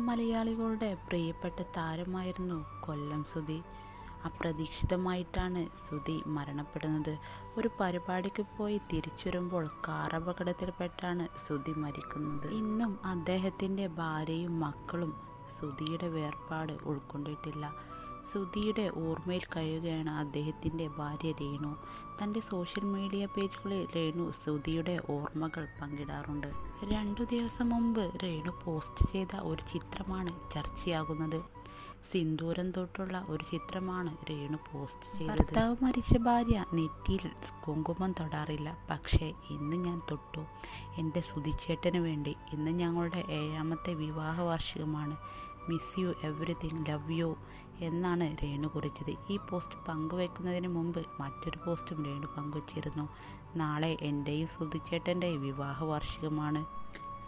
മലയാളികളുടെ പ്രിയപ്പെട്ട താരമായിരുന്നു കൊല്ലം സുധി. അപ്രതീക്ഷിതമായിട്ടാണ് സുധി മരണപ്പെടുന്നത്. ഒരു പരിപാടിക്ക് പോയി തിരിച്ചു വരുമ്പോൾ കാർ അപകടത്തിൽപ്പെട്ടാണ് സുധി മരിക്കുന്നത്. ഇന്നും അദ്ദേഹത്തിൻ്റെ ഭാര്യയും മക്കളും സുധിയുടെ വേർപാട് ഉൾക്കൊണ്ടിട്ടില്ല. സുധിയുടെ ഓർമ്മയിൽ കഴിയുകയാണ് അദ്ദേഹത്തിൻ്റെ ഭാര്യ രേണു. തൻ്റെ സോഷ്യൽ മീഡിയ പേജുകളിൽ രേണു സുധിയുടെ ഓർമ്മകൾ പങ്കിടാറുണ്ട്. 2 ദിവസം മുമ്പ് രേണു പോസ്റ്റ് ചെയ്ത ഒരു ചിത്രമാണ് ചർച്ചയാകുന്നത്. സിന്ദൂരം തൊട്ടുള്ള ഒരു ചിത്രമാണ് രേണു പോസ്റ്റ് ചെയ്തത്. ഭർത്താവ് മരിച്ച ഭാര്യ നെറ്റിയിൽ കുങ്കുമം തൊടാറില്ല, പക്ഷേ ഇന്ന് ഞാൻ തൊട്ടു, എൻ്റെ സുധിച്ചേട്ടന് വേണ്ടി. ഇന്ന് ഞങ്ങളുടെ 7ാമത്തെ വിവാഹ വാർഷികമാണ്. Miss you everything, love you എന്നാണ് രേണു കുറിച്ചത്. ഈ പോസ്റ്റ് പങ്കുവെക്കുന്നതിന് മുമ്പ് മറ്റൊരു പോസ്റ്റും രേണു പങ്കുവച്ചിരുന്നു. നാളെ എൻ്റെയും സുധിച്ചേട്ടൻ്റെയും വിവാഹ വാർഷികമാണ്.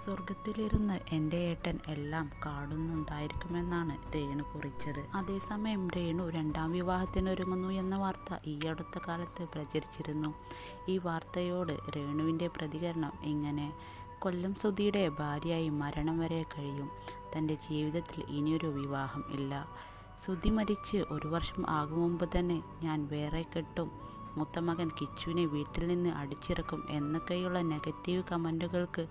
സ്വർഗത്തിലിരുന്ന് എൻ്റെ ഏട്ടൻ എല്ലാം കാണുന്നുണ്ടായിരിക്കുമെന്നാണ് രേണു കുറിച്ചത്. അതേസമയം രേണു 2ാം വിവാഹത്തിനൊരുങ്ങുന്നു എന്ന വാർത്ത ഈ അടുത്ത കാലത്ത് പ്രചരിച്ചിരുന്നു. ഈ വാർത്തയോട് രേണുവിൻ്റെ പ്രതികരണം ഇങ്ങനെ: കൊല്ലം സുധിയുടെ ഭാര്യയായി മരണം വരെ കഴിയും. തൻ്റെ ജീവിതത്തിൽ ഇനിയൊരു വിവാഹം ഇല്ല. സുധി മരിച്ച് 1 വർഷം ആകും മുമ്പ് തന്നെ ഞാൻ വേറെ കെട്ടും, മൂത്ത മകൻ കിച്ചുവിനെ വീട്ടിൽ നിന്ന് അടിച്ചിറക്കും എന്നൊക്കെയുള്ള നെഗറ്റീവ് കമൻറ്റുകൾക്ക്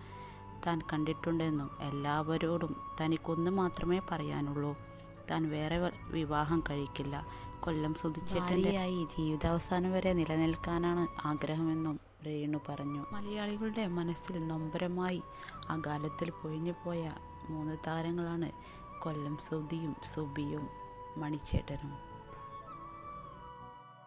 താൻ കണ്ടിട്ടുണ്ടെന്നും എല്ലാവരോടും തനിക്കൊന്ന് മാത്രമേ പറയാനുള്ളൂ, താൻ വേറെ വിവാഹം കഴിക്കില്ല. കൊല്ലം സുധിച്ചേട്ടൻ്റെയായി ജീവിതാവസാനം വരെ നിലനിൽക്കാനാണ് ആഗ്രഹമെന്നും രേണു പറഞ്ഞു. മലയാളികളുടെ മനസ്സിൽ നൊമ്പരമായി അകാലത്തിൽ പൊഴിഞ്ഞുപോയ 3 താരങ്ങളാണ് കൊല്ലം സുധിയും സുബിയും മണിച്ചേട്ടനും.